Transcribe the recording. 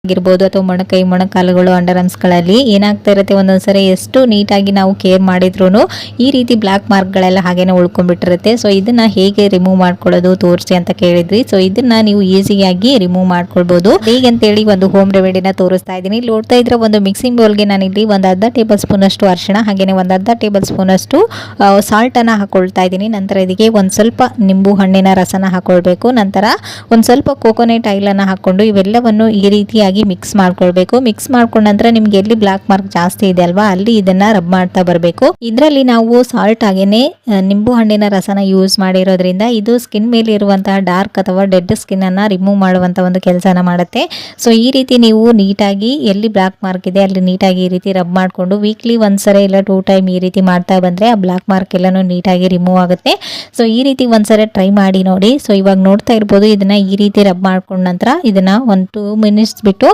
ಆಗಿರ್ಬೋದು ಅಥವಾ ಮೊಣಕೈ ಮೊಣಕಾಲುಗಳು ಅಂಡರ್ ಆರ್ಮ್ಸ್ಗಳಲ್ಲಿ ಏನಾಗ್ತಾ ಇರುತ್ತೆ ಒಂದೊಂದ್ಸರಿ ಎಷ್ಟು ನೀಟಾಗಿ ನಾವು ಕೇರ್ ಮಾಡಿದ್ರು ಈ ರೀತಿ ಬ್ಲಾಕ್ ಮಾರ್ಕ್ಗಳೆಲ್ಲ ಹಾಗೇನೆ ಉಳ್ಕೊಂಡ್ಬಿಟ್ಟಿರುತ್ತೆ. ಸೊ ಇದನ್ನ ಹೇಗೆ ರಿಮೂವ್ ಮಾಡ್ಕೊಳ್ಳೋದು ತೋರಿಸಿ ಅಂತ ಕೇಳಿದ್ರಿ. ಸೊ ಇದನ್ನ ನೀವು ಈಸಿಯಾಗಿ ರಿಮೂವ್ ಮಾಡ್ಕೊಳ್ಬಹುದು. ಹೇಗೆ ಅಂತೇಳಿ ಒಂದು ಹೋಮ್ ರೆಮಿಡಿನ ತೋರಿಸ್ತಾ ಇದ್ದೀನಿ. ಇಲ್ಲಿ ನೋಡ್ತಾ ಇದ್ರೆ ಒಂದು ಮಿಕ್ಸಿಂಗ್ ಬೌಲ್ಗೆ ನಾನಿಲ್ಲಿ ಒಂದು ಅರ್ಧ ಟೇಬಲ್ ಸ್ಪೂನ್ ಅಷ್ಟು ಅರಿಶಿಣ ಹಾಗೇನೆ ಒಂದು ಅರ್ಧ ಟೇಬಲ್ ಸ್ಪೂನ್ ಅಷ್ಟು ಸಾಲ್ಟ್ ಅನ್ನ ಹಾಕೊಳ್ತಾ ಇದ್ದೀನಿ. ನಂತರ ಇದಕ್ಕೆ ಒಂದು ಸ್ವಲ್ಪ ನಿಂಬು ಹಣ್ಣಿನ ರಸನ ಹಾಕೊಳ್ಬೇಕು. ನಂತರ ಒಂದು ಸ್ವಲ್ಪ ಕೋಕೋನಟ್ ಆಯಿಲ್ ಅನ್ನ ಹಾಕೊಂಡು ಇವೆಲ್ಲವನ್ನು ಈ ರೀತಿಯಾಗಿ ಮಿಕ್ಸ್ ಮಾಡ್ಕೊಳ್ಬೇಕು. ಮಿಕ್ಸ್ ಮಾಡ್ಕೊಂಡ ನಂತರ ನಿಮ್ಗೆ ಎಲ್ಲಿ ಬ್ಲಾಕ್ ಮಾರ್ಕ್ ಜಾಸ್ತಿ ಇದೆ ಅಲ್ವಾ ಅಲ್ಲಿ ಇದನ್ನ ರಬ್ ಮಾಡ್ತಾ ಬರಬೇಕು. ಇದರಲ್ಲಿ ನಾವು ಸಾಲ್ಟ್ ಹಾಗೇನೆ ನಿಂಬು ಹಣ್ಣಿನ ರಸನ ಯೂಸ್ ಮಾಡಿರೋದ್ರಿಂದ ಇದು ಸ್ಕಿನ್ ಮೇಲೆ ಇರುವಂತಹ ಡಾರ್ಕ್ ಅಥವಾ ಡೆಡ್ ಸ್ಕಿನ್ ಅನ್ನ ರಿಮೂವ್ ಮಾಡುವಂತ ಒಂದು ಕೆಲಸನ ಮಾಡುತ್ತೆ. ಸೊ ಈ ರೀತಿ ನೀವು ನೀಟಾಗಿ ಎಲ್ಲಿ ಬ್ಲಾಕ್ ಮಾರ್ಕ್ ಇದೆ ಅಲ್ಲಿ ನೀಟಾಗಿ ಈ ರೀತಿ ರಬ್ ಮಾಡ್ಕೊಂಡು ವೀಕ್ಲಿ ಒಂದ್ಸರಿ ಇಲ್ಲ 2 ಟೈಮ್ ಈ ರೀತಿ ಮಾಡ್ತಾ ಬಂದ್ರೆ ಆ ಬ್ಲಾಕ್ ಮಾರ್ಕ್ ಎಲ್ಲಾನು ನೀಟಾಗಿ ರಿಮೂವ್ ಆಗುತ್ತೆ. ಸೊ ಈ ರೀತಿ ಒಂದ್ಸರಿ ಟ್ರೈ ಮಾಡಿ ನೋಡಿ. ಸೊ ಇವಾಗ ನೋಡ್ತಾ ಇರ್ಬೋದು ಇದನ್ನ ಈ ರೀತಿ ರಬ್ ಮಾಡ್ಕೊಂಡ ನಂತರ ಇದನ್ನ ಒಂದು 2 ಮಿನಿಟ್ಸ್ ಬಿಟ್ಟು